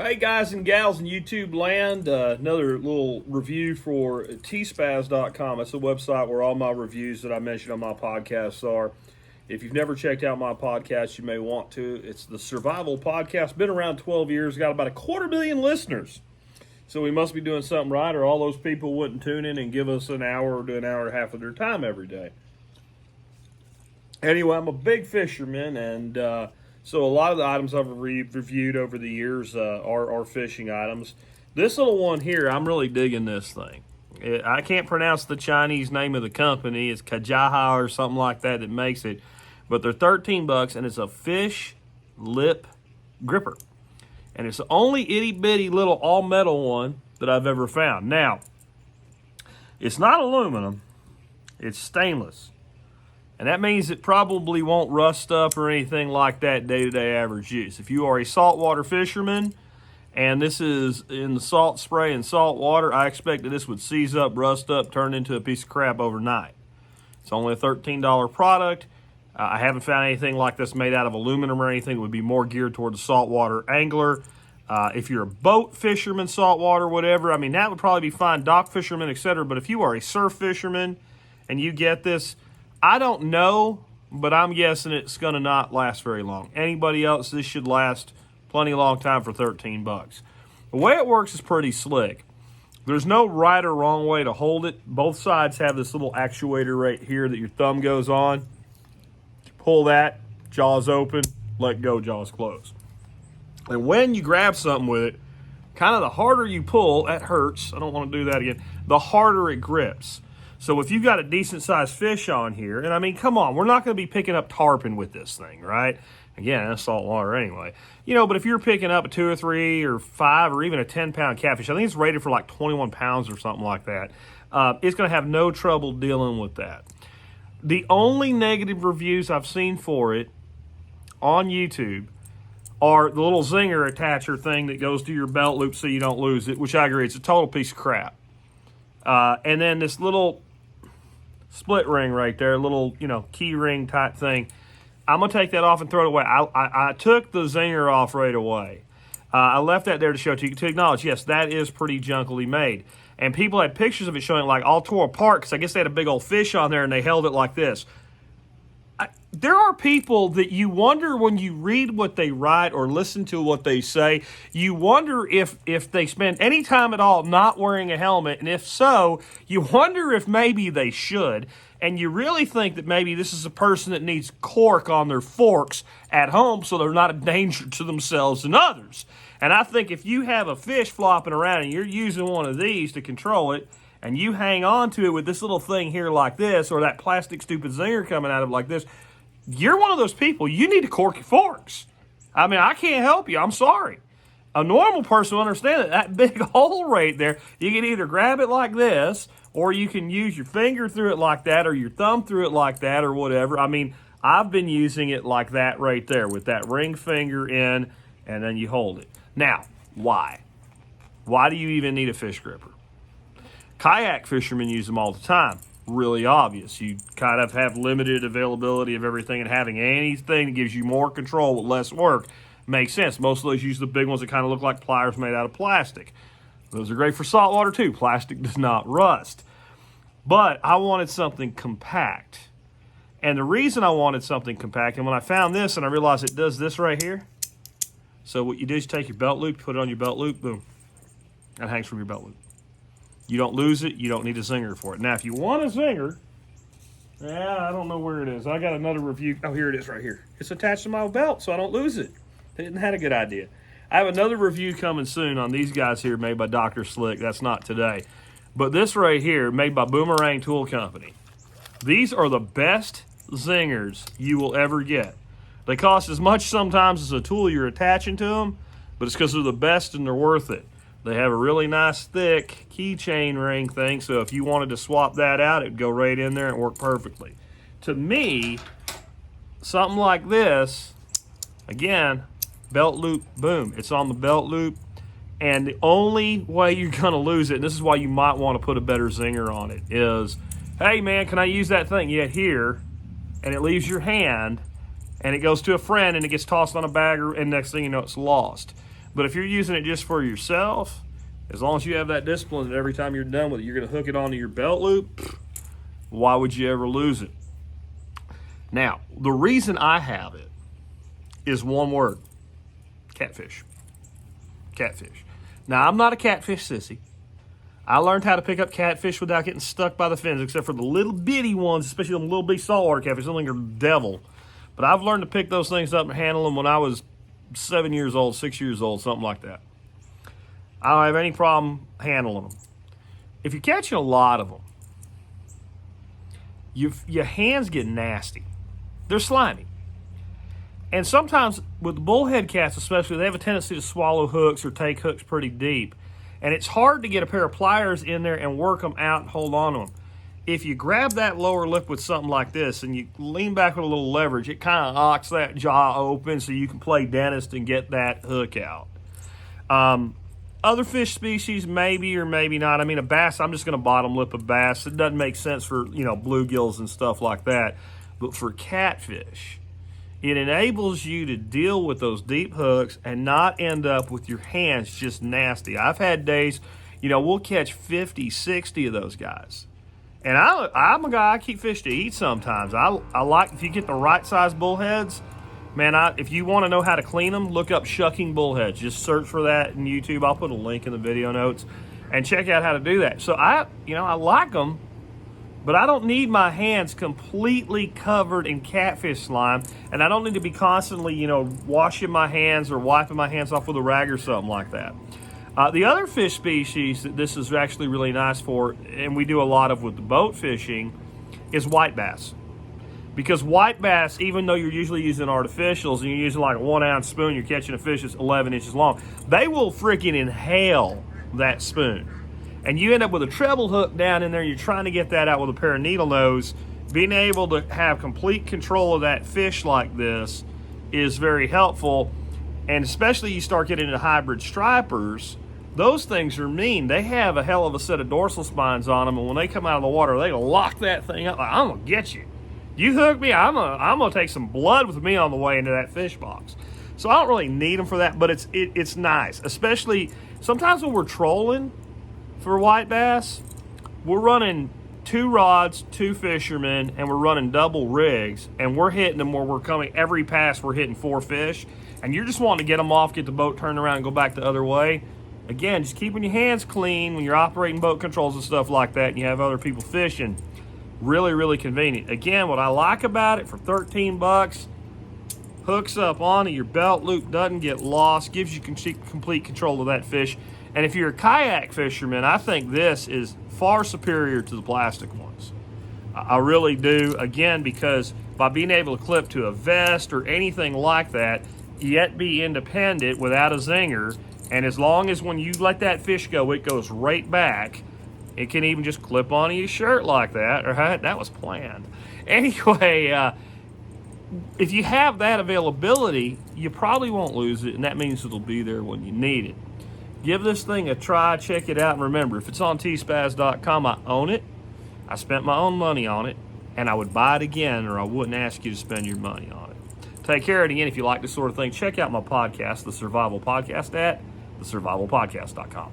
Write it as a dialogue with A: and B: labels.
A: Hey guys and gals in YouTube land, another little review for tspaz.com. That's a website where all my reviews that I mentioned on my podcasts are. If you've never checked out my podcast, you may want to. It's the Survival Podcast. Been around 12 years, got about 250,000 listeners. So we must be doing something right, or all those people wouldn't tune in and give us an hour or do an hour and a half of their time every day. Anyway, I'm a big fisherman, and so a lot of the items I've reviewed over the years are fishing items. This little one here, I'm really digging this thing. I can't pronounce the Chinese name of the company. It's Caijia-H or something like that makes it. But they're $13, and it's a fish lip gripper. And it's the only itty-bitty little all-metal one that I've ever found. Now, it's not aluminum. It's stainless. And that means it probably won't rust up or anything like that day-to-day average use. If you are a saltwater fisherman and this is in the salt spray and salt water, I expect that this would seize up, rust up, turn into a piece of crap overnight. It's only a $13 product. I haven't found anything like this made out of aluminum or anything. It would be more geared toward the saltwater angler. If you're a boat fisherman, saltwater, whatever, I mean, that would probably be fine. Dock fisherman, etc. But if you are a surf fisherman and you get this, I don't know, but I'm guessing it's going to not last very long. Anybody else, this should last plenty long time for $13. The way it works is pretty slick. There's no right or wrong way to hold it. Both sides have this little actuator right here that your thumb goes on. You pull that, jaws open, let go, jaws close. And when you grab something with it, kind of the harder you pull, that hurts, I don't want to do that again, the harder it grips. So if you've got a decent-sized fish on here, and I mean, come on, we're not going to be picking up tarpon with this thing, right? Again, that's salt water anyway. You know, but if you're picking up a 2 or 3 or 5 or even a 10-pound catfish, I think it's rated for like 21 pounds or something like that, it's going to have no trouble dealing with that. The only negative reviews I've seen for it on YouTube are the little zinger attacher thing that goes to your belt loop so you don't lose it, which I agree, it's a total piece of crap. And then this little split ring right there, little, key ring type thing. I'm going to take that off and throw it away. I took the zinger off right away. I left that there to show to acknowledge, yes, that is pretty junkily made. And people had pictures of it showing like all tore apart because I guess they had a big old fish on there and they held it like this. There are people that you wonder when you read what they write or listen to what they say, you wonder if they spend any time at all not wearing a helmet, and if so, you wonder if maybe they should, and you really think that maybe this is a person that needs cork on their forks at home so they're not a danger to themselves and others. And I think if you have a fish flopping around and you're using one of these to control it, and you hang on to it with this little thing here like this, or that plastic stupid zinger coming out of it like this, you're one of those people, you need to cork your forks. I mean, I can't help you. I'm sorry. A normal person will understand that big hole right there, you can either grab it like this, or you can use your finger through it like that, or your thumb through it like that, or whatever. I mean, I've been using it like that right there with that ring finger in, and then you hold it. Now, why? Why do you even need a fish gripper? Kayak fishermen use them all the time. Really obvious. You kind of have limited availability of everything, and having anything that gives you more control with less work makes sense. Most of those use the big ones that kind of look like pliers made out of plastic. Those are great for saltwater too. Plastic does not rust. But I wanted something compact. And the reason I wanted something compact, and when I found this and I realized it does this right here, so what you do is take your belt loop, put it on your belt loop, boom. That hangs from your belt loop. You don't lose it. You don't need a zinger for it. Now, if you want a zinger, I don't know where it is. I got another review. Oh, here it is right here. It's attached to my belt, so I don't lose it. Didn't have a good idea. I have another review coming soon on these guys here made by Dr. Slick. That's not today. But this right here, made by Boomerang Tool Company. These are the best zingers you will ever get. They cost as much sometimes as a tool you're attaching to them, but it's because they're the best and they're worth it. They have a really nice thick keychain ring thing, so if you wanted to swap that out, it would go right in there and work perfectly. To me, something like this, again, belt loop, boom. It's on the belt loop, and the only way you're going to lose it, and this is why you might want to put a better zinger on it, is, hey, man, can I use that thing? Yeah, here, and it leaves your hand, and it goes to a friend, and it gets tossed on a bagger, and next thing you know, it's lost. But if you're using it just for yourself, as long as you have that discipline that every time you're done with it, you're going to hook it onto your belt loop, why would you ever lose it? Now, the reason I have it is one word: catfish. Catfish. Now, I'm not a catfish sissy. I learned how to pick up catfish without getting stuck by the fins, except for the little bitty ones, especially the little bitty saltwater catfish. Those things are the devil. But I've learned to pick those things up and handle them when I was 7 years old, 6 years old, something like that. I don't have any problem handling them. If you're catching a lot of them, your hands get nasty. They're slimy. And sometimes with the bullhead cats especially, they have a tendency to swallow hooks or take hooks pretty deep. And it's hard to get a pair of pliers in there and work them out and hold on to them. If you grab that lower lip with something like this and you lean back with a little leverage, it kind of locks that jaw open so you can play dentist and get that hook out. Other fish species, maybe or maybe not. I mean, a bass, I'm just going to bottom lip a bass. It doesn't make sense for, bluegills and stuff like that. But for catfish, it enables you to deal with those deep hooks and not end up with your hands just nasty. I've had days, we'll catch 50, 60 of those guys. And I'm a guy, I keep fish to eat sometimes. I like, if you get the right size bullheads, man, if you want to know how to clean them, look up shucking bullheads. Just search for that in YouTube. I'll put a link in the video notes and check out how to do that. So I like them, but I don't need my hands completely covered in catfish slime, and I don't need to be constantly, washing my hands or wiping my hands off with a rag or something like that. The other fish species that this is actually really nice for, and we do a lot of with the boat fishing, is white bass. Because white bass, even though you're usually using artificials and you're using like a 1 ounce spoon, you're catching a fish that's 11 inches long, they will freaking inhale that spoon. And you end up with a treble hook down in there, you're trying to get that out with a pair of needle nose. Being able to have complete control of that fish like this is very helpful. And especially you start getting into hybrid stripers, those things are mean. They have a hell of a set of dorsal spines on them, and when they come out of the water, they lock that thing up like, I'm gonna get you. You hook me, I'm gonna take some blood with me on the way into that fish box. So I don't really need them for that, but it's nice. Especially sometimes when we're trolling for white bass, we're running 2 rods, 2 fishermen, and we're running double rigs, and we're hitting them where we're coming, every pass we're hitting 4 fish, and you're just wanting to get them off, get the boat turned around, and go back the other way. Again, just keeping your hands clean when you're operating boat controls and stuff like that, and you have other people fishing. Really, really convenient. Again, what I like about it, for 13 bucks, hooks up onto your belt loop, doesn't get lost, gives you complete control of that fish. And if you're a kayak fisherman, I think this is far superior to the plastic ones. I really do. Again, because by being able to clip to a vest or anything like that, yet be independent without a zinger, and as long as when you let that fish go, it goes right back. It can even just clip onto your shirt like that. Right? That was planned. Anyway, if you have that availability, you probably won't lose it, and that means it'll be there when you need it. Give this thing a try, check it out, and remember, if it's on tspaz.com, I own it. I spent my own money on it, and I would buy it again, or I wouldn't ask you to spend your money on it. Take care, and again, if you like this sort of thing, check out my podcast, The Survival Podcast, at thesurvivalpodcast.com.